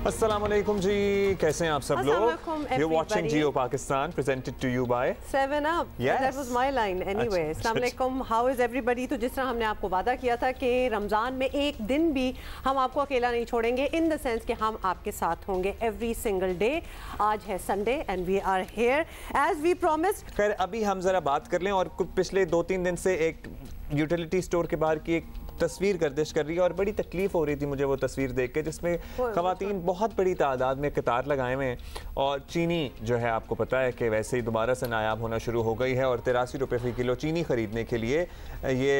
अस्सलाम वालेकुम जी, कैसे हैं आप सब लोग? You're watching Jio Pakistan, presented to you by 7up. Yes. That was my line anyway. अस्सलाम वालेकुम, how is everybody? तो जिस तरह हमने आपको वादा किया था कि रमज़ान में एक दिन भी हम आपको अकेला नहीं छोड़ेंगे, in the sense कि हम आपके साथ होंगे every single day. आज है Sunday and we are here as we promised. खैर अभी हम ज़रा बात कर लें और पिछले 2-3 दिन से एक यूटिलिटी स्टोर के बाहर की एक तस्वीर गर्दिश कर रही है और बड़ी तकलीफ हो रही थी मुझे वो तस्वीर देख के, जिसमें ख़वातीन बहुत बड़ी तादाद में कतार लगाए हुए हैं और चीनी जो है आपको पता है कि वैसे ही दोबारा से नायाब होना शुरू हो गई है और 83 रुपये फ़ी किलो चीनी ख़रीदने के लिए ये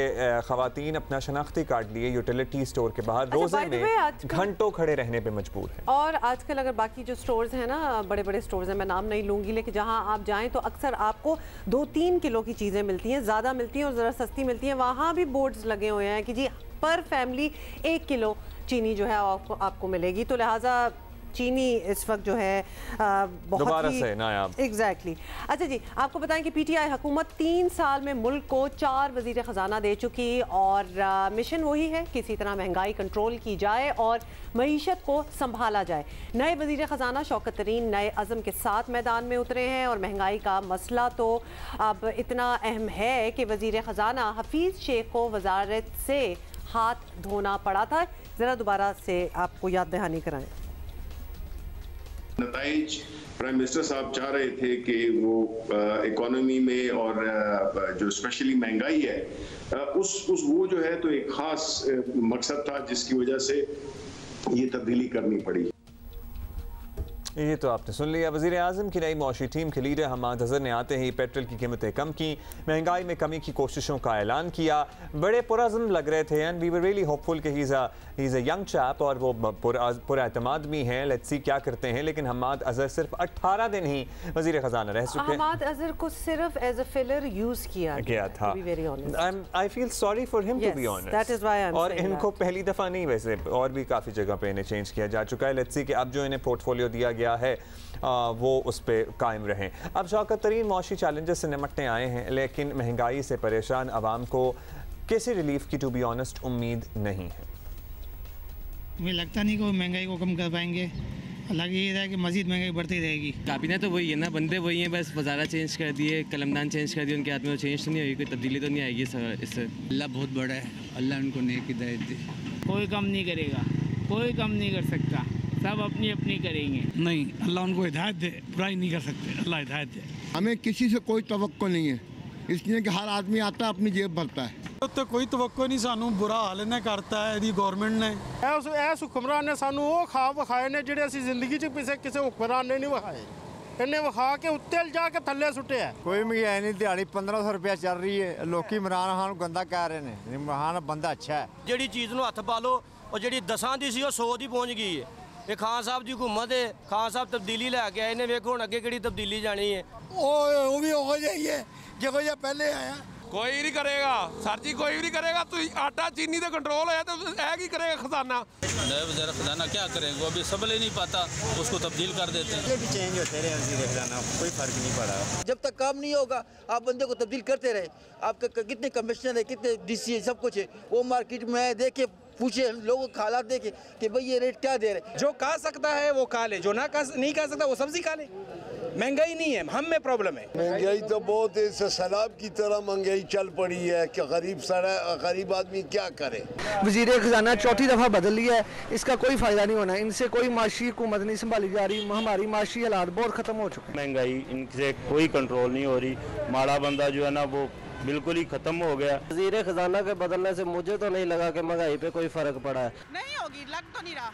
ख़वातीन अपना शनाख्ती कार्ड लिए यूटिलिटी स्टोर के बाहर रोज़े में घंटों खड़े रहने पर मजबूर हैं। और आजकल अगर बाकी जो स्टोर्स हैं ना, बड़े बड़े स्टोर्स हैं, मैं नाम नहीं लूँगी, लेकिन जहाँ आप जाएँ तो अक्सर आपको 2-3 किलो की चीज़ें मिलती हैं, ज़्यादा मिलती हैं और ज़रा सस्ती मिलती हैं। वहाँ भी बोर्ड्स लगे हुए हैं कि जी पर फैमिली 1 किलो चीनी जो है आपको मिलेगी। तो लिहाजा चीनी इस वक्त जो है बहुत ही नायाब। एग्जैक्टली। अच्छा जी, आपको बताएं कि पीटीआई हुकूमत 3 साल में मुल्क को 4 वज़ीर ख़जाना दे चुकी और मिशन वही है किसी तरह महंगाई कंट्रोल की जाए और मईशत को संभाला जाए। नए वज़ीर ख़जाना शौकत तरीन नए अज़म के साथ मैदान में उतरे हैं और महंगाई का मसला तो अब इतना अहम है कि वज़ीर ख़जाना हफीज़ शेख को वजारत से हाथ धोना पड़ा था। ज़रा दोबारा से आपको याद दहानी कराएं। नताइज प्राइम मिनिस्टर साहब चाह रहे थे कि वो इकोनॉमी में और जो स्पेशली महंगाई है उस वो जो है तो एक खास मकसद था जिसकी वजह से ये तब्दीली करनी पड़ी। ये तो आपने सुन लिया। वज़ीर आज़म की नई मौशी टीम के लीडर हमाद अज़हर ने आते ही पेट्रोल की कीमतें कम की, महंगाई में कमी की कोशिशों का ऐलान किया। बड़े पुरअज़्म लग रहे थे and we were really hopeful कि he is a young chap और वो पुरएतमाद भी हैं। लेट्स सी क्या करते हैं। लेकिन हमाद अज़हर सिर्फ 18 दिन ही वज़ीर ख़जाना रह चुके हैं। हमाद अज़हर को सिर्फ एज अ फिलर यूज़ किया गया था। I feel sorry for him to be honest. और इनको पहली दफ़ा नहीं, वैसे और भी काफ़ी जगह पे इन्हें चेंज किया जा चुका है। लेट्स सी कि अब जो इन्हें पोर्टफोलियो दिया गया है वो उस पर कायम रहें। अब शौकत तरीन मौशी चैलेंजेस से निमटने आए हैं, लेकिन महंगाई से परेशान आवाम को किसी रिलीफ की टू बी ऑनेस्ट उम्मीद नहीं है। मुझे लगता नहीं कि वो महंगाई को कम कर पाएंगे। हालांकि ये है कि मज़ीद महंगाई बढ़ती रहेगी। काबीना तो वही है ना, बंदे वही हैं, बस वज़ारा चेंज कर दिए, कलमदान चेंज कर दिए, उनके हाथ में चेंज तो नहीं होगी, कोई तब्दीली तो नहीं आएगी इससे। अल्लाह बहुत बड़ा है, अल्लाह उनको नेक हिदायत दे। कोई कम नहीं करेगा, कोई कम नहीं कर सकता, सब अपनी अपनी करेंगे। नहीं, अल्लाह उनको हिदायत दे, बुराई नहीं कर सकते, अल्लाह हिदायत दे। हमें किसी से कोई तवक्को नहीं है, इसलिए कि हर आदमी आता है अपनी जेब भरता है। तो कोई तवक्को नहीं, सानू बुरा हाल ने करता है यदि गवर्नमेंट ने ऐस हुक्मरान ने सानू वो खा विखाए ने ਜਿਹੜੇ ਅਸੀਂ ਜ਼ਿੰਦਗੀ 'ਚ ਕਿਸੇ ਹੁਕਮਰਾਨ ਨੇ ਨਹੀਂ ਵਿਖਾਏ। ਇਹਨੇ ਵਿਖਾ ਕੇ ਉੱਤੇ ਲਿਜਾ ਕੇ ਥੱਲੇ ਸੁੱਟਿਆ। ਕੋਈ ਮਹਿੰਗਾਈ ਨਹੀਂ, ਦਿਹਾੜੀ 1500 ਰੁਪਏ ਚੱਲ ਰਹੀ ਹੈ। ਲੋਕੀ ਇਮਰਾਨ ਖਾਨ ਨੂੰ ਗੰਦਾ ਕਹਿ ਰਹੇ ਨੇ, ਇਮਰਾਨ ਬੰਦਾ ਅੱਛਾ ਹੈ। ਜਿਹੜੀ ਚੀਜ਼ ਨੂੰ ਹੱਥ ਪਾ ਲਓ ਉਹ ਜਿਹੜੀ 10 ਦੀ ਸੀ ਉਹ 100 ਦੀ ਪਹੁੰਚ ਗਈ ਹੈ। ਇਹ ਖਾਨ ਸਾਹਿਬ ਦੀ ਹਕੂਮਤ ਹੈ, ਖਾਨ ਸਾਹਿਬ ਤਬਦੀਲੀ ਲੈ ਕੇ ਆਏ ਨੇ, ਵੇਖੋ ਹੁਣ ਅੱਗੇ ਕਿਹੜੀ ਤਬਦੀਲੀ ਜਾਣੀ ਹੈ। ਉਹ ਵੀ ਹੋ ਜਾਈ ਹੈ ਜਿਹੋ ਜਿਹਾ ਪਹਿਲੇ ਆਇਆ। कोई नहीं करेगा सर जी, कोई भी नहीं करेगा। तो आटा चीनी तो कंट्रोल है तो है की करेगा खजाना। नए वज़ीर ख़जाना क्या करेंगे, अभी संभल ही नहीं पाता, उसको तब्दील कर देते हैं। ये भी चेंज होते रहे वज़ीर ख़जाना, कोई फ़र्क नहीं पड़ा। जब तक काम नहीं होगा आप बंदे को तब्दील करते रहे। आपके कितने कमिश्नर है, कितने DC है, सब कुछ है। वो मार्केट में देखे पूछे लोगों के हालात देखे कि भाई ये रेट क्या दे रहे। जो खा सकता है वो खा ले, जो नहीं खा सकता वो सब्जी खा ले। महंगाई नहीं है, हम में प्रॉब्लम है। महंगाई तो बहुत है, सैलाब की तरह महंगाई चल पड़ी है कि गरीब आदमी क्या करे। वज़ीर ख़जाना चौथी दफ़ा बदल लिया है, इसका कोई फ़ायदा नहीं होना। इनसे कोई माशी हुकूमत नहीं संभाली जा रही, हमारी माशी हालात बहुत ख़त्म हो चुके हैं। महंगाई इनसे कोई कंट्रोल नहीं हो रही, माड़ा बंदा जो है ना वो बिल्कुल ही खत्म हो गया। वज़ीर ख़जाना के बदलने से मुझे तो नहीं लगा कि महंगाई पे कोई फ़र्क पड़ा है। नहीं होगी, लग तो नहीं रहा।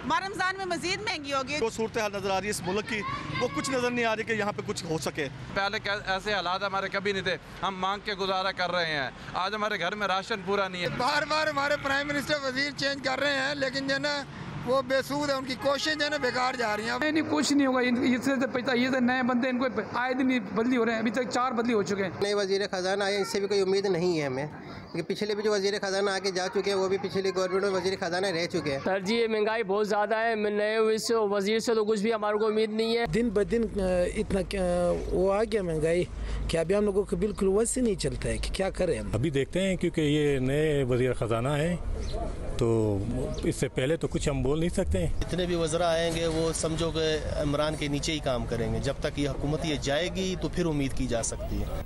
रमज़ान में मज़ीद महंगी होगी। वो सूरत हाल नज़र आ रही है इस मुल्क की, वो कुछ नज़र नहीं आ रही कि यहाँ पे कुछ हो सके। पहले ऐसे हालात हमारे कभी नहीं थे, हम मांग के गुजारा कर रहे हैं। आज हमारे घर में राशन पूरा नहीं है। बार बार हमारे प्राइम मिनिस्टर वज़ीर चेंज कर रहे हैं, लेकिन जो ना वो बेसूद है, उनकी कोशिश जो है ना बेकार जा रही है। नहीं कुछ नहीं होगा, इससे तो पता ये तो नए बंदे इनको आए दिन बदली हो रहे हैं, अभी तक 4 बदली हो चुके हैं। नए वज़ीर ख़जाना आए, इससे भी कोई उम्मीद नहीं है हमें, क्योंकि पिछले भी जो वज़ीर ख़जाना आके जा चुके हैं वो भी पिछली गवर्नमेंट में वज़ीर ख़जाना रह चुके हैं। सर जी ये महंगाई बहुत ज़्यादा है, नए वज़ीर से तो कुछ भी हमारे को उम्मीद नहीं है। दिन ब दिन इतना वो आ गया महंगाई कि अभी हम लोगों को बिल्कुल वैसे नहीं चलता है कि क्या करें हम। अभी देखते हैं क्योंकि ये नए वज़ीर ख़जाना है तो इससे पहले तो कुछ हम बोल बोल नहीं सकते। जितने भी वज़रा आएंगे वो समझो कि इमरान के नीचे ही काम करेंगे। जब तक ये हुकूमत ये जाएगी तो फिर उम्मीद की जा सकती है।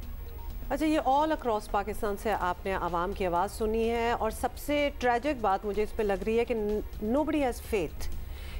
अच्छा, ये ऑल अक्रॉस पाकिस्तान से आपने आवाम की आवाज़ सुनी है और सबसे ट्रेजिक बात मुझे इस पे लग रही है कि नोबडी हैज़ फेथ,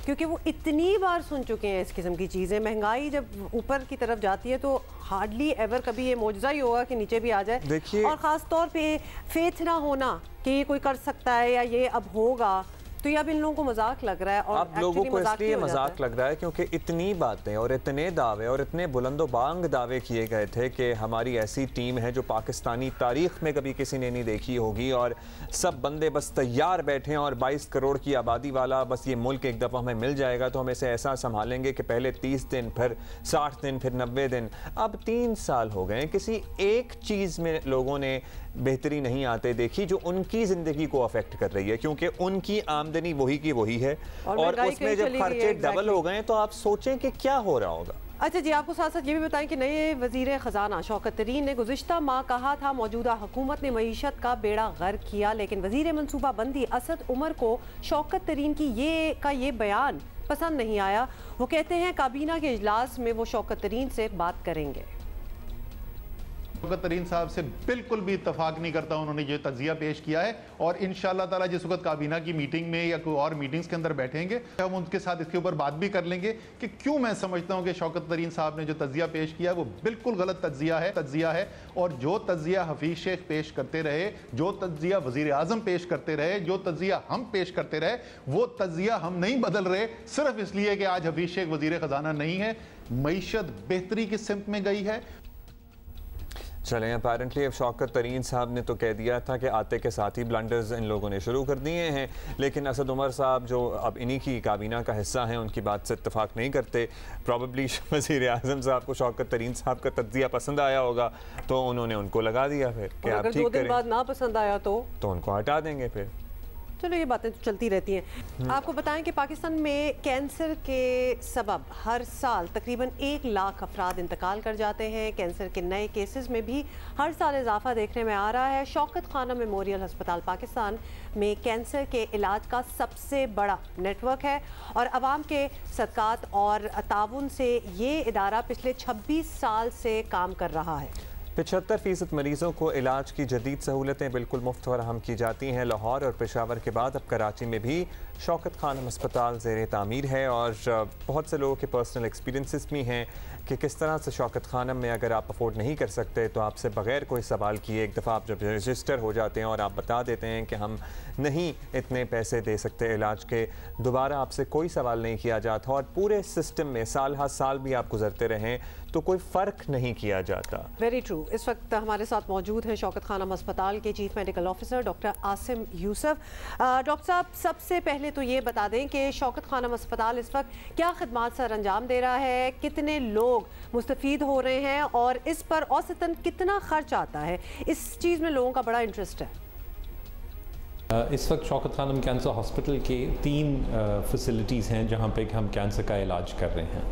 क्योंकि वो इतनी बार सुन चुके हैं इस किस्म की चीज़ें। महंगाई जब ऊपर की तरफ जाती है तो हार्डली एवर कभी ये मौजज़ा ही होगा कि नीचे भी आ जाए। देखिए, और ख़ास तौर पे फेथ ना होना कि ये कोई कर सकता है या ये अब होगा, तो ये अब इन लोगों को मजाक लग रहा है। और अब लोगों को इसलिए मजाक लग रहा है क्योंकि इतनी बातें और इतने दावे और इतने बुलंदोबांग दावे किए गए थे कि हमारी ऐसी टीम है जो पाकिस्तानी तारीख में कभी किसी ने नहीं देखी होगी, और सब बंदे बस तैयार बैठे हैं और 22 करोड़ की आबादी वाला बस ये मुल्क एक दफ़ा हमें मिल जाएगा तो हम इसे ऐसा संभालेंगे कि पहले 30 दिन, फिर 60 दिन, फिर 90 दिन। अब 3 साल हो गए, किसी एक चीज़ में लोगों ने बेहतरी नहीं आते देखी जो उनकी ज़िंदगी को अफेक्ट कर रही है, क्योंकि उनकी आमदनी वही की वही है और उसमें जब खर्चे डबल हो गए तो आप सोचें कि क्या हो रहा होगा। अच्छा जी, आपको साथ साथ ये भी बताएं कि नए वज़ीर ख़जाना शौकत तरीन ने गुज़िश्ता माह कहा था मौजूदा हुकूमत ने मईशत का बेड़ा गर्क किया, लेकिन वज़ीर मनसूबा बंदी असद उमर को शौकत तरीन की ये बयान पसंद नहीं आया। वो कहते हैं काबीना के इजलास में वो शौकत तरीन से बात करेंगे। शौकत तरीन साहब से बिल्कुल भी इत्तफाक नहीं करता उन्होंने जो तजिया पेश किया है, और इंशाअल्लाह ताला जिस वक्त काबीना की मीटिंग में या कोई और मीटिंग्स के अंदर बैठेंगे हम उनके साथ इसके ऊपर बात भी कर लेंगे कि क्यों मैं समझता हूं कि शौकत तरीन साहब ने जो तजिया पेश किया वो बिल्कुल गलत तजिया है। और जो तजिया हफीज शेख पेश करते रहे, जो तजिया वजीर आजम पेश करते रहे, जो तजिया हम पेश करते रहे, वो तजिया हम नहीं बदल रहे सिर्फ इसलिए कि आज हफीज शेख वजीर खजाना नहीं है। मईशत बेहतरी की सिमत में गई है। चलें, अपेरेंटली अब शौकत तरीन साहब ने तो कह दिया था कि आते के साथ ही ब्लंडर्स इन लोगों ने शुरू कर दिए हैं, लेकिन असद उमर साहब जो अब इन्हीं की काबीना का हिस्सा हैं उनकी बात से इत्तफाक नहीं करते। प्रॉबेबली वज़ीर आज़म साहब को शौकत तरीन साहब का तज्जिया पसंद आया होगा तो उन्होंने उनको लगा दिया फिर कि आप ठीक करें। 2 दिन बाद ना पसंद आया तो उनको हटा देंगे फिर। चलो, ये बातें तो चलती रहती हैं। आपको बताएं कि पाकिस्तान में कैंसर के सबब हर साल तकरीबन 1 लाख अफराद इंतकाल कर जाते हैं। कैंसर के नए केसेस में भी हर साल इजाफा देखने में आ रहा है। शौकत खाना मेमोरियल अस्पताल पाकिस्तान में कैंसर के इलाज का सबसे बड़ा नेटवर्क है और आवाम के सदकात और ताउन से ये इदारा पिछले 26 साल से काम कर रहा है। 75% मरीजों को इलाज की जदीद सहूलतें बिल्कुल मुफ्त फराहम की जाती हैं। लाहौर और पेशावर के बाद अब कराची में भी शौकत खानम अस्पताल ज़ेर तामीर है और बहुत से लोगों के पर्सनल एक्सपीरियंसेस भी हैं कि किस तरह से शौकत खानम में अगर आप अफोर्ड नहीं कर सकते तो आपसे बग़ैर कोई सवाल किए एक दफ़ा आप जब रजिस्टर हो जाते हैं और आप बता देते हैं कि हम नहीं इतने पैसे दे सकते इलाज के, दोबारा आपसे कोई सवाल नहीं किया जाता और पूरे सिस्टम में साल हर साल भी आप गुजरते रहें तो कोई फ़र्क नहीं किया जाता। Very true. इस वक्त हमारे साथ मौजूद हैं शौकत खानम अस्पताल के chief medical officer doctor Asim Yusuf. Doctor साहब, सबसे पहले तो ये बता दें कि शौकत खानम अस्पताल इस वक्त क्या खिदमात सर अंजाम दे रहा है, कितने लोग मुस्तफ़ीद हो रहे हैं और इस पर औसतन कितना खर्च आता है? इस चीज़ में लोगों का बड़ा इंटरेस्ट है। इस वक्त शौकत खानम कैंसर हॉस्पिटल के 3 फैसिलिटीज़ हैं जहाँ पे हम कैंसर का इलाज कर रहे हैं।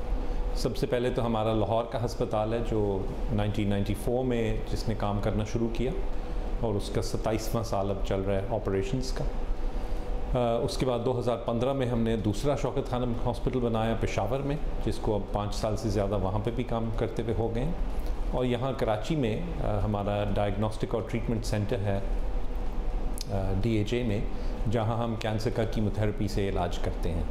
सबसे पहले तो हमारा लाहौर का हस्पताल है जो 1994 में जिसने काम करना शुरू किया और उसका 27वां साल अब चल रहा है ऑपरेशंस का। उसके बाद 2015 में हमने दूसरा शौकत खानम हॉस्पिटल बनाया पेशावर में, जिसको अब 5 साल से ज़्यादा वहाँ पे भी काम करते हुए हो गए। और यहाँ कराची में हमारा डायग्नोस्टिक और ट्रीटमेंट सेंटर है DHA में, जहाँ हम कैंसर का कीमोथेरेपी से इलाज करते हैं।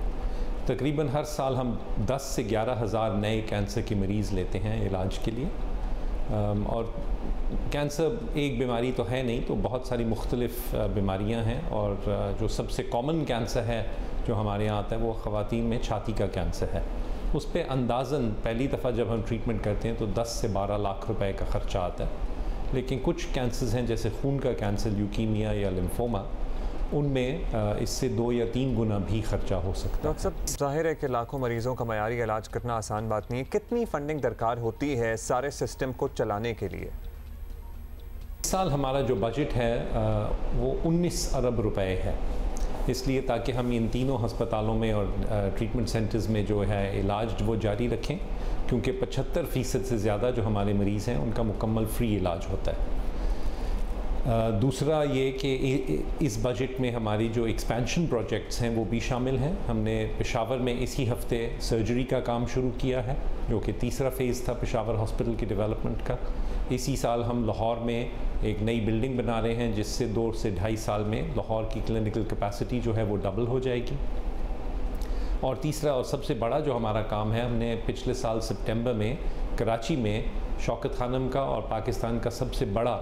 तकरीबन हर साल हम 10 से 11 हज़ार नए कैंसर के मरीज़ लेते हैं इलाज के लिए। और कैंसर एक बीमारी तो है नहीं, तो बहुत सारी मुख्तलिफ़ बीमारियां हैं और जो सबसे कॉमन कैंसर है जो हमारे यहाँ आता है वो ख़वातीन में छाती का कैंसर है। उस पर अंदाज़न पहली दफ़ा जब हम ट्रीटमेंट करते हैं तो 10 से 12 लाख रुपए का ख़र्चा आता है। लेकिन कुछ कैंसर्स हैं जैसे खून का कैंसर, ल्यूकीमिया या लिम्फोमा, उनमें इससे 2 या 3 गुना भी खर्चा हो सकता है। डॉक्टर साहब, जाहिर है कि लाखों मरीज़ों का मयारी इलाज करना आसान बात नहीं है। कितनी फंडिंग दरकार होती है सारे सिस्टम को चलाने के लिए? इस साल हमारा जो बजट है वो 19 अरब रुपए है, इसलिए ताकि हम इन तीनों अस्पतालों में और ट्रीटमेंट सेंटर्स में जो है इलाज वो जारी रखें, क्योंकि 75% से ज़्यादा जो हमारे मरीज़ हैं उनका मुकम्मल फ्री इलाज होता है। दूसरा ये कि इस बजट में हमारी जो एक्सपेंशन प्रोजेक्ट्स हैं वो भी शामिल हैं। हमने पेशावर में इसी हफ्ते सर्जरी का काम शुरू किया है, जो कि तीसरा फेज़ था पेशावर हॉस्पिटल की डेवलपमेंट का। इसी साल हम लाहौर में एक नई बिल्डिंग बना रहे हैं, जिससे 2 से 2.5 साल में लाहौर की क्लिनिकल कैपेसिटी जो है वो डबल हो जाएगी। और तीसरा और सबसे बड़ा जो हमारा काम है, हमने पिछले साल सितंबर में कराची में शौकत खानम का और पाकिस्तान का सबसे बड़ा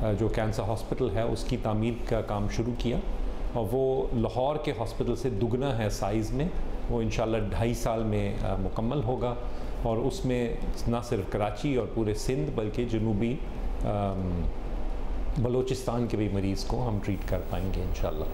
जो कैंसर हॉस्पिटल है उसकी तामीर का काम शुरू किया, और वो लाहौर के हॉस्पिटल से दुगना है साइज़ में। वो इंशाल्लाह 2.5 साल में मुकम्मल होगा, और उसमें न सिर्फ कराची और पूरे सिंध बल्कि जनूबी बलूचिस्तान के भी मरीज़ को हम ट्रीट कर पाएंगे इंशाल्लाह।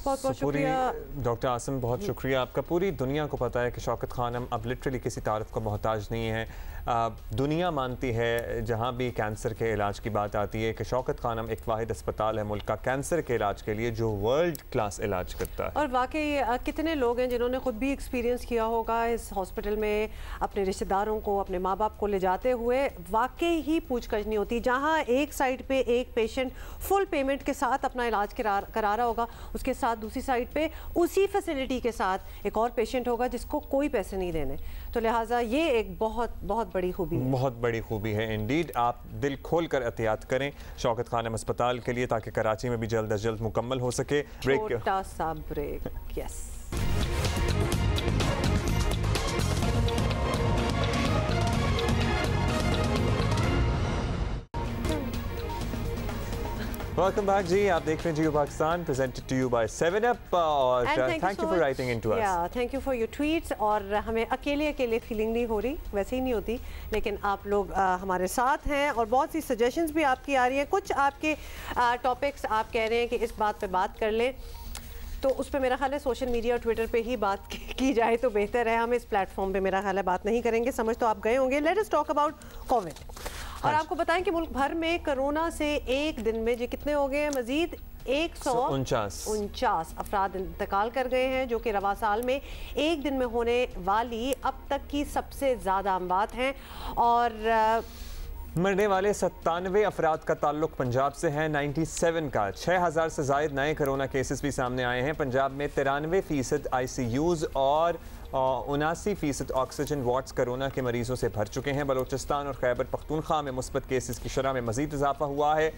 बहुत बहुत शुक्रिया डॉक्टर आसिम, बहुत शुक्रिया आपका। पूरी दुनिया को पता है कि शौकत खानम अब लिटरली किसी तारीफ़ का मोहताज नहीं है। दुनिया मानती है जहाँ भी कैंसर के इलाज की बात आती है कि शौकत खानम एक वाहिद अस्पताल है मुल्क का कैंसर के इलाज के लिए जो वर्ल्ड क्लास इलाज करता है। और वाकई कितने लोग हैं जिन्होंने खुद भी एक्सपीरियंस किया होगा इस हॉस्पिटल में अपने रिश्तेदारों को, अपने माँ बाप को ले जाते हुए। वाकई ही पूछताछ नहीं होती। जहाँ एक साइड पे एक पेशेंट फुल पेमेंट के साथ अपना इलाज करा रहा होगा, उसके साथ दूसरी साइड पे उसी फैसिलिटी के साथ एक और पेशेंट होगा जिसको कोई पैसे नहीं देने। तो लिहाजा ये एक बहुत बहुत बड़ी खूबी है, बहुत बड़ी खूबी है इंडीड। आप दिल खोल कर एहतियात करें शौकत खानम अस्पताल के लिए, ताकि कराची में भी जल्द अज जल्द मुकम्मल हो सके। छोटा सा ब्रेक। यस, वेलकम बैक जी, आप देख रहे हैं Geo Pakistan, presented to you by 7up, और thank you for writing into us. या thank you for your tweets. और हमें अकेले फीलिंग नहीं हो रही, वैसे ही नहीं होती, लेकिन आप लोग हमारे साथ हैं और बहुत सी सजेशंस भी आपकी आ रही हैं। कुछ आपके टॉपिक्स आप कह रहे हैं कि इस बात पे बात कर लें, तो उस पर मेरा ख्याल है सोशल मीडिया और ट्विटर पे ही बात की जाए तो बेहतर है। हम इस प्लेटफॉर्म पे मेरा ख्याल है बात नहीं करेंगे, समझ तो आप गए होंगे। Let us talk about Covid. और आपको बताएं कि मुल्क भर में कोरोना से एक दिन में जी कितने हो गए हैं, मजीद 149 अफराद इंतकाल कर गए हैं, जो कि रवा साल में एक दिन में होने वाली अब तक की सबसे ज़्यादा अमवात हैं। और मरने वाले 97 अफराद का ताल्लुक पंजाब से है, 97 का। 6000 से ज़ायद नए कोरोना केसेस भी सामने आए हैं। पंजाब में 93% ICUs और 79% ऑक्सीजन वार्ड्स कोरोना के मरीजों से भर चुके हैं। बलूचिस्तान और खैबर पख्तूनख्वा में मुस्बत केसेस की शरह में मजीद इजाफा हुआ है।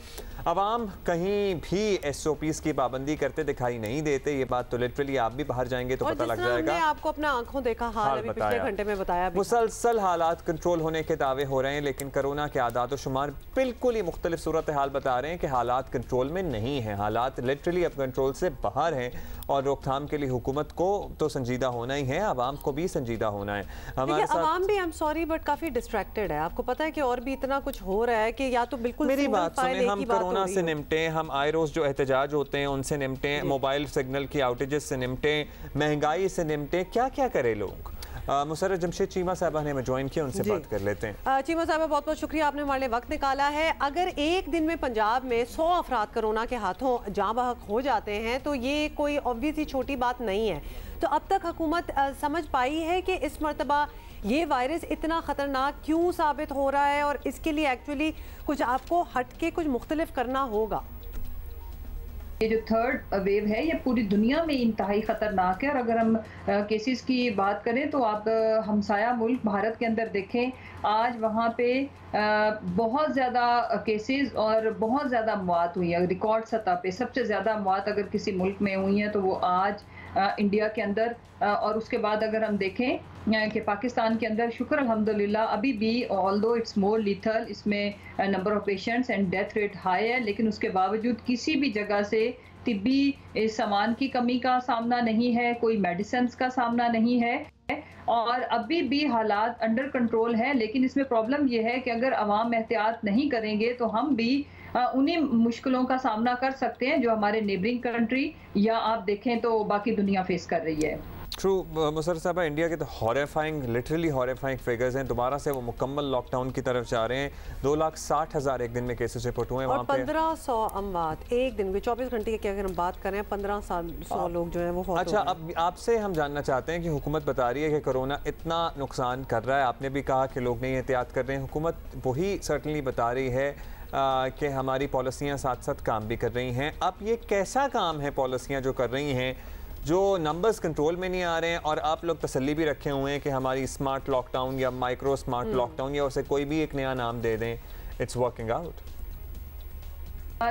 अवाम कहीं भी SOPs की पाबंदी करते दिखाई नहीं देते। ये बात तो लिटरली आप भी बाहर जाएंगे तो पता लग जाएगा। आपको अपना आंखों देखा हाल अभी पिछले घंटे में बताया। मुसलसल हालात कंट्रोल होने के दावे हो रहे हैं, लेकिन कोरोना के आदाद व शुमार बिल्कुल ही मुख्तलिफ सूरत हाल बता रहे हैं कि हालात कंट्रोल में नहीं है। हालात लिटरली अब कंट्रोल से बाहर हैं, और रोकथाम के लिए हुकूमत को तो संजीदा होना ही है, आवाम को भी संजीदा होना है। हमारे साथ आवाम भी, आई एम सॉरी बट काफी डिस्ट्रैक्टेड है। आपको पता है कि और भी इतना कुछ हो रहा है कि या तो बिल्कुल मेरी बात सुने, हम कोरोना से निपटे, हम आई रोज जो एहतजाज होते हैं उनसे निपटे, मोबाइल सिग्नल की आउटेजेस से निपटे, महंगाई से निपटे, क्या क्या करे लोग। मुसर्रत जमशेद चीमा साहबा ने हमें ज्वाइन किया, उनसे बात कर लेते हैं। चीमा साहबा बहुत बहुत शुक्रिया, आपने हमारे लिए वक्त निकाला है। अगर एक दिन में पंजाब में 100 अफराद कोरोना के हाथों जाँ बहक हो जाते हैं तो ये कोई ऑब्वियसली छोटी बात नहीं है। तो अब तक हुकूमत समझ पाई है कि इस मरतबा ये वायरस इतना ख़तरनाक क्यों साबित हो रहा है, और इसके लिए एक्चुअली कुछ आपको हट के कुछ मुख्तलिफ करना होगा। ये जो थर्ड वेव है ये पूरी दुनिया में इंतहाई ख़तरनाक है। और अगर हम केसेस की बात करें तो आप हमसाया मुल्क भारत के अंदर देखें, आज वहाँ पे बहुत ज़्यादा केसेस और बहुत ज़्यादा मौत हुई है। रिकॉर्ड सतह पे सबसे ज़्यादा मौत अगर किसी मुल्क में हुई है तो वो आज इंडिया के अंदर। और उसके बाद अगर हम देखें कि पाकिस्तान के अंदर शुक्र अल्हम्दुलिल्लाह अभी भी ऑल्दो इट्स मोर लीथल, इसमें number of patients and death rate high है, लेकिन उसके बावजूद किसी भी जगह से तिब्बी सामान की कमी का सामना नहीं है, कोई मेडिसिन का सामना नहीं है, और अभी भी हालात अंडर कंट्रोल है। लेकिन इसमें प्रॉब्लम यह है कि अगर अवाम एहतियात नहीं करेंगे तो हम भी उन्हीं मुश्किलों का सामना कर सकते हैं जो हमारे नेबरिंग कंट्री या आप देखें तो बाकी दुनिया फेस कर रही है। ट्रू मुसर्रत साहबा, इंडिया के तो हॉरिफाइंग, लिटरली हॉरिफाइंग फिगर्स हैं। दोबारा से वो मुकम्मल लॉकडाउन की तरफ जा रहे हैं। 2,60,000 एक दिन में केसेस रिपोर्ट हुए हैं और 1500 अमवात एक दिन में। 24 घंटे की अगर हम बात करें 1500 लोग जो हैं वो। अच्छा, अब आपसे हम जानना चाहते हैं कि हुकूमत बता रही है कि कोरोना इतना नुकसान कर रहा है, आपने भी कहा कि लोग नहीं एहतियात कर रहे हैं, हुकूमत वही सर्टनली बता रही है कि हमारी पॉलिसियाँ साथ साथ काम भी कर रही हैं। अब ये कैसा काम है पॉलिसियाँ जो कर रही हैं, जो नंबर्स कंट्रोल में नहीं आ रहे हैं, और आप लोग तसल्ली भी रखे हुए हैं कि हमारी स्मार्ट लॉकडाउन या माइक्रो स्मार्ट लॉकडाउन या उसे कोई भी एक नया नाम दे दें, इट्स वर्किंग आउट?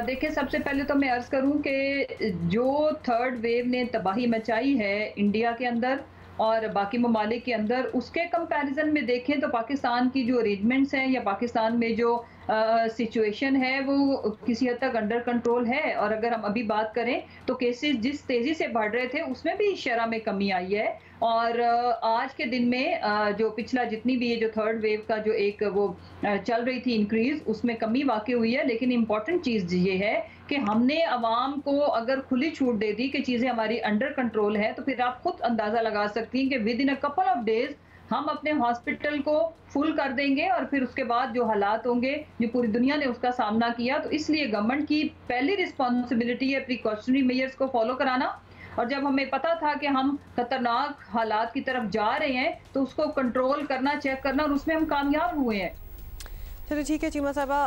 देखिए, सबसे पहले तो मैं अर्ज करूं कि जो थर्ड वेव ने तबाही मचाई है इंडिया के अंदर और बाकी ममालिक के अंदर, उसके कंपैरिजन में देखें तो पाकिस्तान की जो अरेंजमेंट्स हैं या पाकिस्तान में जो सिचुएशन है वो किसी हद तक अंडर कंट्रोल है। और अगर हम अभी बात करें तो केसेस जिस तेज़ी से बढ़ रहे थे उसमें भी शरह में कमी आई है। और आज के दिन में जो पिछला जितनी भी ये जो थर्ड वेव का जो एक वो चल रही थी इंक्रीज, उसमें कमी वाकई हुई है। लेकिन इम्पॉर्टेंट चीज़ ये है कि हमने अवाम को अगर खुली छूट दे दी कि चीज़ें हमारी अंडर कंट्रोल है, तो फिर आप खुद अंदाज़ा लगा सकती हैं कि with in a couple of days हम अपने हॉस्पिटल को फुल कर देंगे। और फिर उसके बाद जो हालात होंगे, जो पूरी दुनिया ने उसका सामना किया, तो इसलिए गवर्नमेंट की पहली रिस्पॉन्सिबिलिटी है प्रिकॉशनरी मेजर्स को फॉलो कराना। और जब हमें पता था कि हम खतरनाक हालात की तरफ जा रहे हैं तो उसको कंट्रोल करना, चेक करना, और उसमें हम कामयाब हुए हैं। चलो ठीक है चीमा साहबा,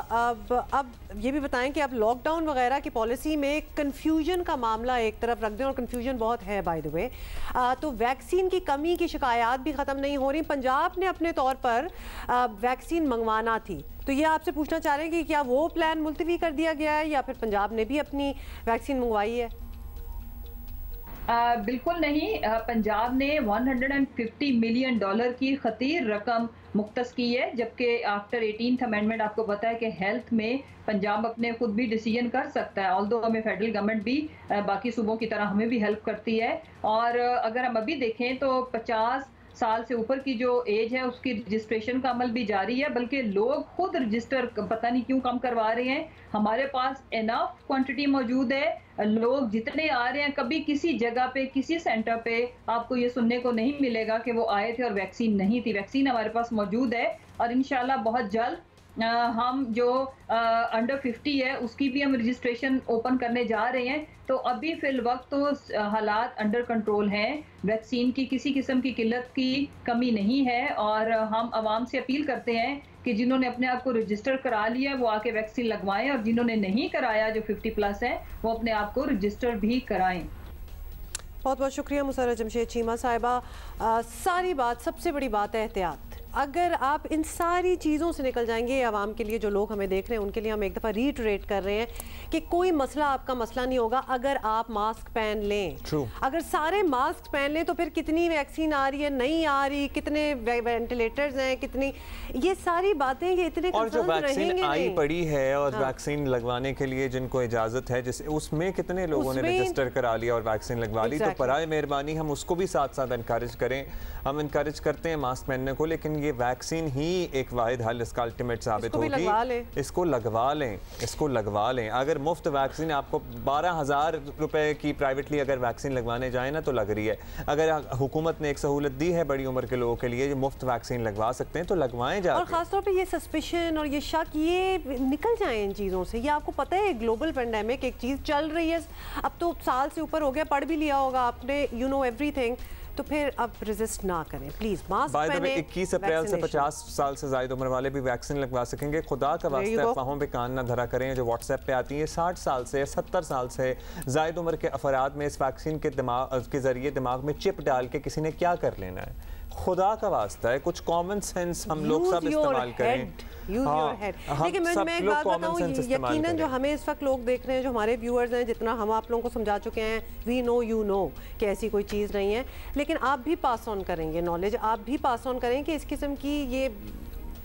अब ये भी बताएं कि अब लॉकडाउन वगैरह की पॉलिसी में कन्फ्यूजन का मामला एक तरफ रख दें, और कन्फ्यूजन बहुत है बाय द वे, तो वैक्सीन की कमी की शिकायत भी ख़त्म नहीं हो रही। पंजाब ने अपने तौर पर वैक्सीन मंगवाना थी, तो ये आपसे पूछना चाह रहे हैं कि क्या वो प्लान मुलतवी कर दिया गया है या फिर पंजाब ने भी अपनी वैक्सीन मंगवाई है? बिल्कुल नहीं। पंजाब ने $150 मिलियन की खतीर रकम मुख्तस की है, जबकि आफ्टर 18th अमेंडमेंट आपको पता है कि हेल्थ में पंजाब अपने खुद भी डिसीजन कर सकता है। ऑल्दो हमें फेडरल गवर्नमेंट भी बाकी सूबों की तरह हमें भी हेल्प करती है। और अगर हम अभी देखें तो 50 साल से ऊपर की जो एज है उसकी रजिस्ट्रेशन का अमल भी जारी है, बल्कि लोग खुद रजिस्टर पता नहीं क्यों कम करवा रहे हैं। हमारे पास इनफ क्वांटिटी मौजूद है, लोग जितने आ रहे हैं, कभी किसी जगह पे किसी सेंटर पे आपको ये सुनने को नहीं मिलेगा कि वो आए थे और वैक्सीन नहीं थी। वैक्सीन हमारे पास मौजूद है और इंशाल्लाह बहुत जल्द हम जो अंडर 50 है उसकी भी हम रजिस्ट्रेशन ओपन करने जा रहे हैं। तो अभी फिल वक्त तो हालात अंडर कंट्रोल हैं, वैक्सीन की किसी किस्म की किल्लत की कमी नहीं है। और हम आवाम से अपील करते हैं कि जिन्होंने अपने आप को रजिस्टर करा लिया वो आके वैक्सीन लगवाएं, और जिन्होंने नहीं कराया जो 50+ हैं वो अपने आप को रजिस्टर भी कराएं। बहुत बहुत शुक्रिया मुसर्रत जमशेद चीमा साहिबा। सारी बात, सबसे बड़ी बात है एहतियात। अगर आप इन सारी चीज़ों से निकल जाएंगे, आवाम के लिए, जो लोग हमें देख रहे हैं उनके लिए हम एक दफ़ा रीटरेट कर रहे हैं कि कोई मसला आपका मसला नहीं होगा अगर आप मास्क पहन लें। अगर सारे मास्क पहन लें तो फिर कितनी वैक्सीन आ रही है, नहीं आ रही, कितने वेंटिलेटर्स हैं, कितनी, ये सारी बातें, ये इतने और जो वैक्सीन आई पड़ी है और वैक्सीन लगवाने के लिए जिनको इजाज़त है, जिस उसमें कितने लोगों ने रजिस्टर करा लिया और वैक्सीन लगवा ली। तो बराए मेहरबानी हम उसको भी साथ साथ इनकरेज करें। हम इनकरेज करते हैं मास्क पहनने को, लेकिन ये वैक्सीन ही एक वाहिद हल इसका अल्टीमेट साबित होगी। इसको लगवा लें, इसको लगवा लें। अगर मुफ्त वैक्सीन आपको 12,000 रुपए की प्राइवेटली अगर वैक्सीन लगवाने जाए ना तो लग रही है, अगर हुकूमत ने एक सहूलत दी है बड़ी उम्र के लोगों के लिए जो मुफ्त वैक्सीन लगवा सकते हैं तो लगवाएं जाके। और खासतौर पे ये सस्पिशन और ये शक, ये निकल जाए इन चीज़ों से। ये आपको पता है ग्लोबल पेंडेमिक एक चीज़ चल रही है, अब तो साल से ऊपर हो गया, पढ़ भी लिया होगा आपने, यू नो एवरीथिंग, तो फिर अब रेजिस्ट ना करें प्लीज। मास्क पहने। 21 अप्रैल से 50 साल से ज़ायद उम्र वाले भी वैक्सीन लगवा सकेंगे। खुदा का वास्ते अफवाहों पे कान ना धरा करें जो व्हाट्सएप पे आती हैं। 60 साल से 70 साल से ज़ायद उम्र के अफराद में इस वैक्सीन के ज़रिए दिमाग में चिप डाल के किसी ने क्या कर लेना है? खुदा का वास्ता है कुछ कॉमन सेंस हम लोग सब इस्तेमाल करें। लेकिन मैं एक बात बताऊं, यकीनन जो हमें इस वक्त लोग देख रहे हैं, जो हमारे व्यूअर्स हैं, जितना हम आप लोगों को समझा चुके हैं, वी नो यू नो कि ऐसी कोई चीज़ नहीं है, लेकिन आप भी पास ऑन करेंगे नॉलेज, आप भी पास ऑन करें कि इस किस्म की ये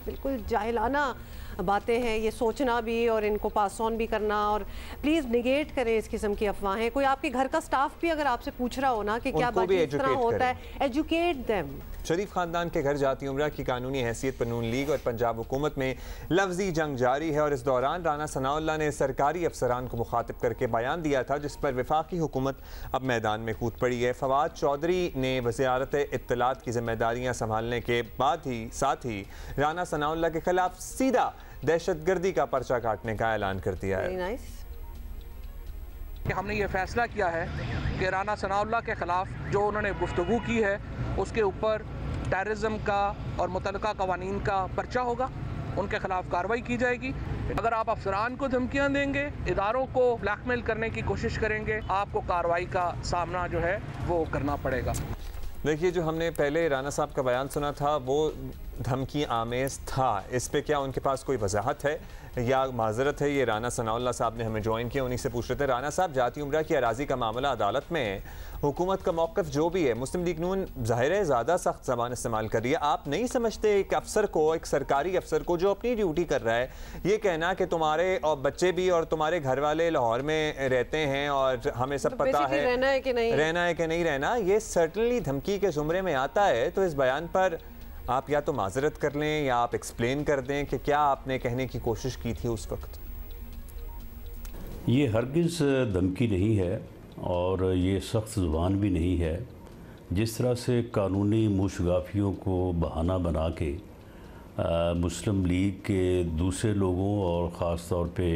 बिल्कुल जाहिलाना बातें हैं, ये सोचना भी और इनको पास ऑन भी करना, और प्लीज़ निगेट करें इस किस्म की अफवाहें। कोई आपके घर का स्टाफ भी अगर आपसे पूछ रहा हो ना कि क्या बात इस तरह होता है, एजुकेट देम। शरीफ खानदान के घर जाती उम्रा की कानूनी हैसियत पर नून लीग और पंजाब हुकूमत में लफ्जी जंग जारी है, और इस दौरान राना सनाउल्लाह ने सरकारी अफसरान को मुखातिब करके बयान दिया था जिस पर वफाकी हुकूमत अब मैदान में कूद पड़ी है। फवाद चौधरी ने वज़ारत इत्तलात की जिम्मेदारियाँ संभालने के बाद ही साथ ही राना सनाउल्लाह के खिलाफ सीधा दहशतगर्दी का पर्चा काटने का ऐलान कर दिया है। कि हमने ये फैसला किया है कि राना सनाउल्लाह के ख़िलाफ़ जो उन्होंने गुफ्तगू की है उसके ऊपर टेररिज्म का और मुतलका कवानीन का पर्चा होगा, उनके ख़िलाफ़ कार्रवाई की जाएगी। अगर आप अफसरान को धमकियां देंगे, इदारों को ब्लैकमेल करने की कोशिश करेंगे, आपको कार्रवाई का सामना जो है वो करना पड़ेगा। देखिए, जो हमने पहले राना साहब का बयान सुना था वो धमकी आमेज था। इस पे क्या उनके पास कोई वजाहत है या माजरत है? ये राना सनाउल्लाह साहब ने हमें ज्वाइन किया, उन्हीं से पूछ रहे थे। राना साहब, जाती उम्रा की अराजी का मामला अदालत में है, हुकूमत का मौक़िफ़ जो भी है, मुस्लिम लीग नून ज़ाहिर है ज़्यादा सख्त ज़बान इस्तेमाल कर रही है। आप नहीं समझते एक अफसर को, एक सरकारी अफसर को जो अपनी ड्यूटी कर रहा है, ये कहना कि तुम्हारे और बच्चे भी और तुम्हारे घर वाले लाहौर में रहते हैं और हमें सब पता है रहना है कि नहीं रहना, ये सर्टनली धमकी के ज़ुमरे में आता है। तो इस बयान पर आप या तो माजरत कर लें या आप एक्सप्लेन कर दें कि क्या आपने कहने की कोशिश की थी उस वक्त। ये हरगिज़ धमकी नहीं है और ये सख्त ज़ुबान भी नहीं है। जिस तरह से कानूनी मुशगाफियों को बहाना बना के मुस्लिम लीग के दूसरे लोगों और ख़ास तौर पे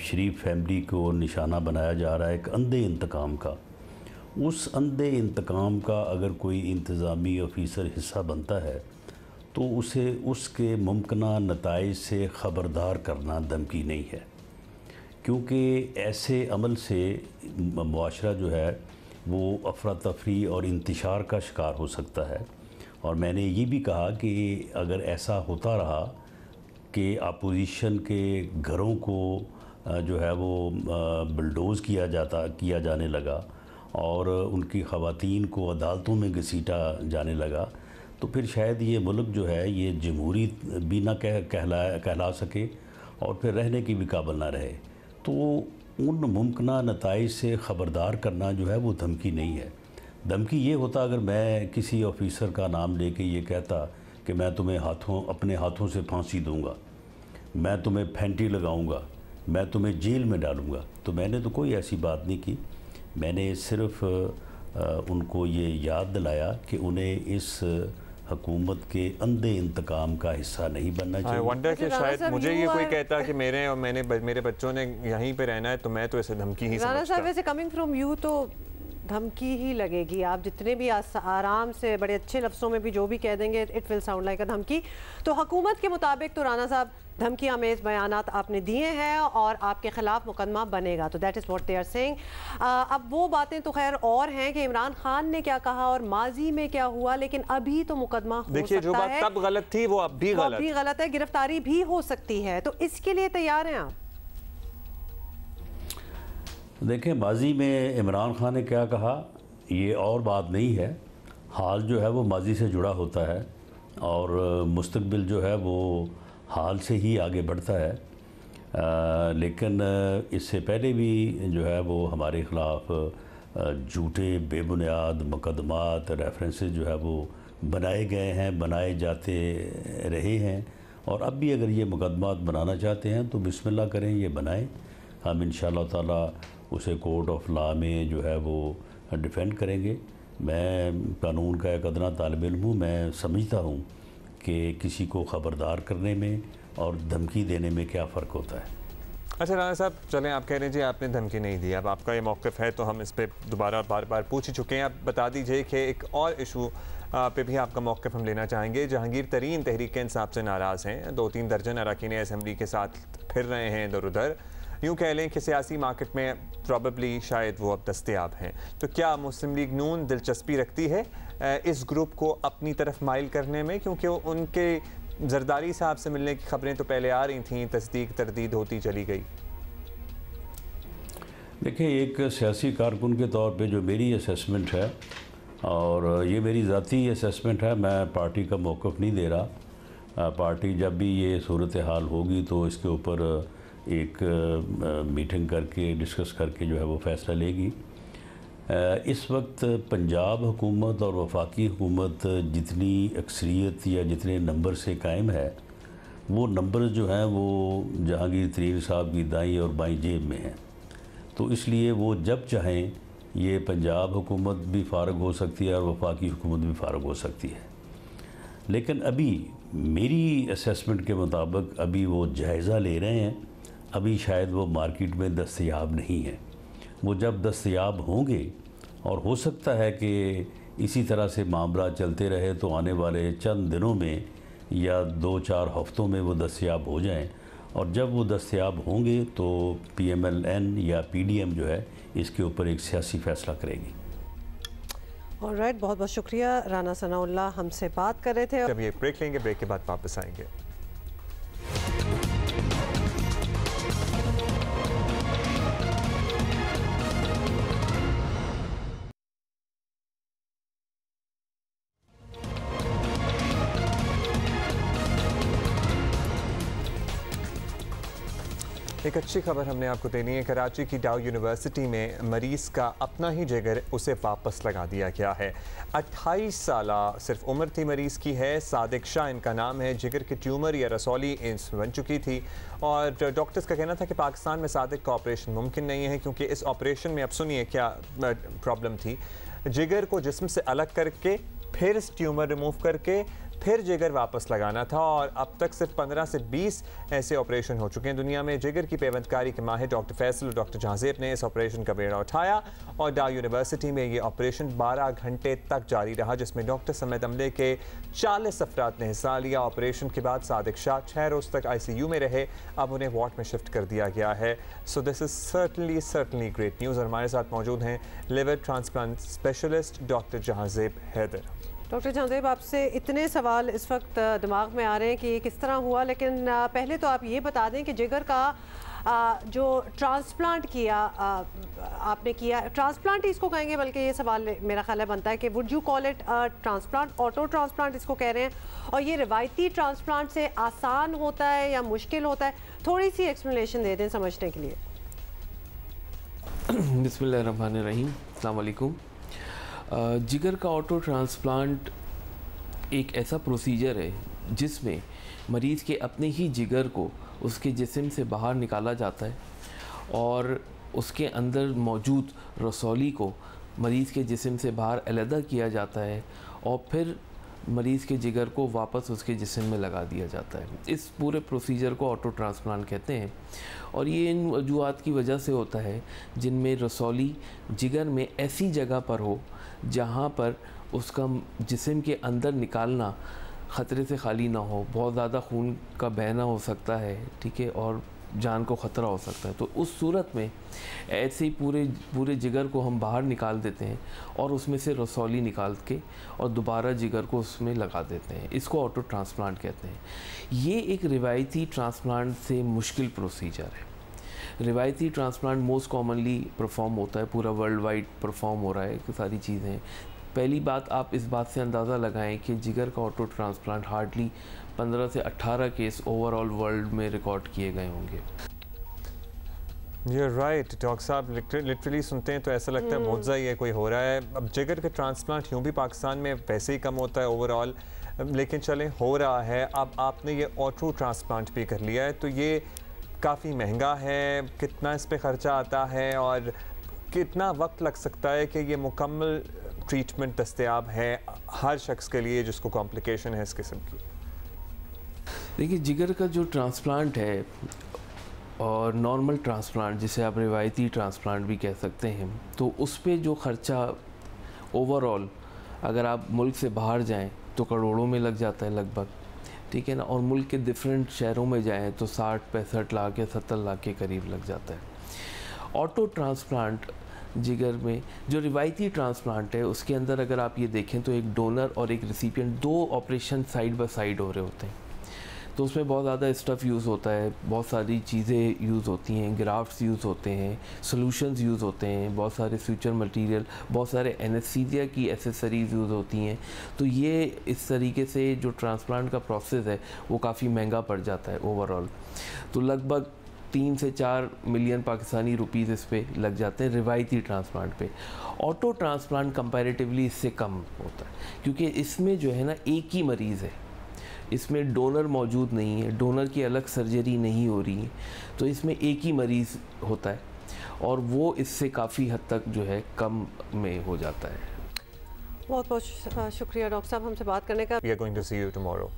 शरीफ फैमिली को निशाना बनाया जा रहा है एक अंधे इंतकाम का, उस अंधे इंतकाम का अगर कोई इंतज़ामी ऑफिसर हिस्सा बनता है तो उसे उसके मुमकिना नताइज से ख़बरदार करना धमकी नहीं है, क्योंकि ऐसे अमल से मुआशरा जो है वो अफरा तफरी और इंतशार का शिकार हो सकता है। और मैंने ये भी कहा कि अगर ऐसा होता रहा कि अपोजिशन के घरों को जो है वो बुलडोज़ किया जाने लगा और उनकी ख़वातीन को अदालतों में घसीटा जाने लगा, तो फिर शायद ये मुल्क जो है ये जमहूरी भी ना कहला सके और फिर रहने की भी काबिल ना रहे। तो उन मुमकिना नताइज से ख़बरदार करना जो है वो धमकी नहीं है। धमकी ये होता अगर मैं किसी ऑफिसर का नाम लेके ये कहता कि मैं तुम्हें अपने हाथों से फांसी दूंगा, मैं तुम्हें फैंटी लगाऊंगा, मैं तुम्हें जेल में डालूंगा, तो मैंने तो कोई ऐसी बात नहीं की। मैंने सिर्फ उनको ये याद दिलाया कि उन्हें इस हुकूमत के अंधे इंतकाम का हिस्सा नहीं बनना चाहिए। I wonder कि शायद मुझे ये कोई कहता कि मेरे बच्चों ने यहीं पे रहना है तो मैं तो ऐसे धमकी ही समझता। राना साहब, वैसे कमिंग फ्रॉम यू तो धमकी ही लगेगी। आप जितने भी आराम से बड़े अच्छे लफ्ज़ों में भी जो भी कह देंगे इट विल साउंड लाइक अ धमकी। तो हुकूमत के मुताबिक तो राना साहब धमकी आमेज बयानात आपने दिए हैं और आपके खिलाफ मुकदमा बनेगा, तो that is what they are saying. अब वो बातें तो खैर और हैं कि इमरान खान ने क्या कहा और माजी में क्या हुआ, लेकिन अभी तो मुकदमा हो सकता है। देखिए, जो बात तब गलत थी वो अब भी गलत है, गिरफ्तारी भी हो सकती है, तो इसके लिए तैयार हैं आप? देखें, माजी में इमरान खान ने क्या कहा ये और बात नहीं है। हाल जो है वो माजी से जुड़ा होता है और मुस्तकबिल जो है वो हाल से ही आगे बढ़ता है। लेकिन इससे पहले भी जो है वो हमारे ख़िलाफ़ झूठे बेबुनियाद मुकदमात रेफरेंसेस जो है वो बनाए गए हैं, बनाए जाते रहे हैं और अब भी अगर ये मुकदमात बनाना चाहते हैं तो बिस्मिल्लाह करें, ये बनाएं। हम इंशाअल्लाह ताला उसे कोर्ट ऑफ लॉ में जो है वो डिफेंड करेंगे। मैं कानून का एक अदना तालिब इल्म हूँ, मैं समझता हूँ कि किसी को ख़बरदार करने में और धमकी देने में क्या फ़र्क होता है। अच्छा राना साहब, चलें, आप कह रहे हैं जी आपने धमकी नहीं दी, अब आपका ये मौक़िफ़ है तो हम इस पर दोबारा बार बार पूछ ही चुके हैं। आप बता दीजिए कि एक और इशू पे भी आपका मौक़िफ़ हम लेना चाहेंगे। जहांगीर तरीन तहरीक इंसाफ से नाराज़ हैं, 2-3 दर्जन अरकान असम्बली के साथ फिर रहे हैं इधर उधर, यूँ कह लें कि सियासी मार्केट में प्रॉबेबली शायद वो अब दस्तयाब हैं। तो क्या मुस्लिम लीग नून दिलचस्पी रखती है इस ग्रुप को अपनी तरफ माइल करने में, क्योंकि उनके जरदारी साहब से मिलने की खबरें तो पहले आ रही थीं, तस्दीक तरदीद होती चली गई? देखिए, एक सियासी कारकुन के तौर पे जो मेरी असेसमेंट है और ये मेरी ज़ाती असेसमेंट है, मैं पार्टी का मौक़िफ़ नहीं दे रहा। पार्टी जब भी ये सूरत हाल होगी तो इसके ऊपर एक मीटिंग करके डिस्कस करके जो है वो फ़ैसला लेगी। इस वक्त पंजाब हुकूमत और वफाकी हुकूमत जितनी अक्सरियत या जितने नंबर से कायम है, वो नंबर जो हैं वो जहांगीर तरीन साहब की दाईं और बाईं जेब में हैं। तो इसलिए वो जब चाहें ये पंजाब हुकूमत भी फ़ारग हो सकती है और वफाकी हुकूमत भी फ़ारग हो सकती है। लेकिन अभी मेरी असेसमेंट के मुताबिक अभी वो जायज़ा ले रहे हैं, अभी शायद वो मार्केट में दस्तयाब नहीं है। वो जब दस्तयाब होंगे और हो सकता है कि इसी तरह से मामला चलते रहे तो आने वाले चंद दिनों में या 2-4 हफ्तों में वो दस्तयाब हो जाएं और जब वो दस्तयाब होंगे तो PMLN या PDM जो है इसके ऊपर एक सियासी फ़ैसला करेगी। ऑलराइट, बहुत बहुत शुक्रिया। राना सनाउल्लाह हमसे बात कर रहे थे। अब ये ब्रेक लेंगे, ब्रेक के बाद वापस आएंगे। एक अच्छी खबर हमने आपको देनी है। कराची की डाउ यूनिवर्सिटी में मरीज़ का अपना ही जिगर उसे वापस लगा दिया गया है। 28 साला सिर्फ उम्र थी मरीज़ की है। सादिक शाह इनका नाम है। जिगर की ट्यूमर या रसौली बन चुकी थी और डॉक्टर्स का कहना था कि पाकिस्तान में सादिक का ऑपरेशन मुमकिन नहीं है, क्योंकि इस ऑपरेशन में, अब सुनिए क्या प्रॉब्लम थी, जिगर को जिस्म से अलग करके फिर इस ट्यूमर रिमूव करके फिर जिगर वापस लगाना था। और अब तक सिर्फ 15 से 20 ऐसे ऑपरेशन हो चुके हैं दुनिया में। जिगर की पेवंदकारी के माहिर डॉक्टर फैसल और डॉक्टर जहांजेब ने इस ऑपरेशन का बेड़ा उठाया और डाउ यूनिवर्सिटी में ये ऑपरेशन 12 घंटे तक जारी रहा, जिसमें डॉक्टर समेत अमले के 40 अफराद ने हिस्सा लिया। ऑपरेशन के बाद सादिक शाह 6 रोज़ तक ICU में रहे। अब उन्हें वार्ड में शिफ्ट कर दिया गया है। So this is certainly great news. और हमारे साथ मौजूद हैं liver transplant specialist doctor Jahanzeb Haider. Doctor Jahanzeb, आपसे इतने सवाल इस वक्त दिमाग में आ रहे हैं कि ये किस तरह हुआ, लेकिन पहले तो आप ये बता दें कि जिगर का जो ट्रांसप्लांट किया आपने किया, ट्रांसप्लांट ही इसको कहेंगे, बल्कि ये सवाल मेरा ख्याल है बनता है कि would you call it transplant, auto transplant इसको कह रहे हैं, और ये रिवायती ट्रांसप्लांट से आसान होता है या मुश्किल होता है? थोड़ी सी एक्सप्लेनेशन दे दें समझने के लिए। बिस्मिल्लाहिर्रहमानिर्रहीम, अस्सलाम वालेकुम। जिगर का ऑटो ट्रांसप्लांट एक ऐसा प्रोसीजर है जिसमें मरीज़ के अपने ही जिगर को उसके जिस्म से बाहर निकाला जाता है और उसके अंदर मौजूद रसौली को मरीज़ के जिस्म से बाहर अलहदा किया जाता है और फिर मरीज़ के जिगर को वापस उसके जिस्म में लगा दिया जाता है। इस पूरे प्रोसीजर को ऑटो ट्रांसप्लांट कहते हैं और ये इन वजूहात की वजह से होता है जिनमें रसौली जिगर में ऐसी जगह पर हो जहाँ पर उसका जिस्म के अंदर निकालना ख़तरे से खाली ना हो, बहुत ज़्यादा खून का बहना हो सकता है, ठीक है, और जान को ख़तरा हो सकता है। तो उस सूरत में ऐसे ही पूरे जिगर को हम बाहर निकाल देते हैं और उसमें से रसौली निकाल के और दोबारा जिगर को उसमें लगा देते हैं। इसको ऑटो ट्रांसप्लांट कहते हैं। ये एक रिवायती ट्रांसप्लांट से मुश्किल प्रोसीजर है। रिवायती ट्रांसप्लांट मोस्ट कॉमनली परफॉर्म होता है, पूरा वर्ल्ड वाइड परफॉर्म हो रहा है कि सारी चीज़ें। पहली बात, आप इस बात से अंदाज़ा लगाएं कि जिगर का ऑटो ट्रांसप्लांट हार्डली 15 से 18 केस ओवरऑल वर्ल्ड में रिकॉर्ड किए गए होंगे। You're right, डॉक्टर साहब, लिटरली सुनते हैं तो ऐसा लगता है मौजज़ा ही है कोई हो रहा है। अब जिगर के ट्रांसप्लांट यूँ भी पाकिस्तान में वैसे ही कम होता है ओवरऑल, लेकिन चलें हो रहा है। अब आपने ये ऑटो ट्रांसप्लांट भी कर लिया है, तो ये काफ़ी महंगा है। कितना इस पर ख़र्चा आता है और कितना वक्त लग सकता है कि ये मुकम्मल ट्रीटमेंट दस्तयाब है हर शख्स के लिए जिसको कॉम्प्लिकेशन है इस किस्म की? देखिए, जिगर का जो ट्रांसप्लांट है और नॉर्मल ट्रांसप्लांट, जिसे आप रिवायती ट्रांसप्लांट भी कह सकते हैं, तो उस पे जो ख़र्चा ओवरऑल अगर आप मुल्क से बाहर जाएं तो करोड़ों में लग जाता है लगभग, ठीक है ना, और मुल्क के डिफरेंट शहरों में जाएं तो 60-65 लाख या 70 लाख के करीब लग जाता है। ऑटो ट्रांसप्लांट जिगर में जो रिवायती ट्रांसप्लांट है उसके अंदर अगर आप ये देखें तो एक डोनर और एक रिसिपिएंट, दो ऑपरेशन साइड बाय साइड हो रहे होते हैं। तो उसमें बहुत ज़्यादा स्टफ़ यूज़ होता है, बहुत सारी चीज़ें यूज़ होती हैं, ग्राफ्ट्स यूज़ होते हैं, सॉल्यूशंस यूज़ होते हैं, बहुत सारे फ्यूचर मटेरियल, बहुत सारे एनेस्थीसिया की एसेसरीज़ यूज़ होती हैं। तो ये इस तरीके से जो ट्रांसप्लांट का प्रोसेस है वो काफ़ी महंगा पड़ जाता है ओवरऑल। तो लगभग 3 से 4 मिलियन पाकिस्तानी रुपीज़ इस पे लग जाते हैं रिवायती ट्रांसप्लांट पे। ऑटो ट्रांसप्लांट कंपैरेटिवली इससे कम होता है, क्योंकि इसमें जो है ना एक ही मरीज़ है, इसमें डोनर मौजूद नहीं है, डोनर की अलग सर्जरी नहीं हो रही है, तो इसमें एक ही मरीज़ होता है और वो इससे काफ़ी हद तक जो है कम में हो जाता है। बहुत बहुत शुक्रिया डॉक्टर साहब हमसे बात करने का। We are going to see you tomorrow.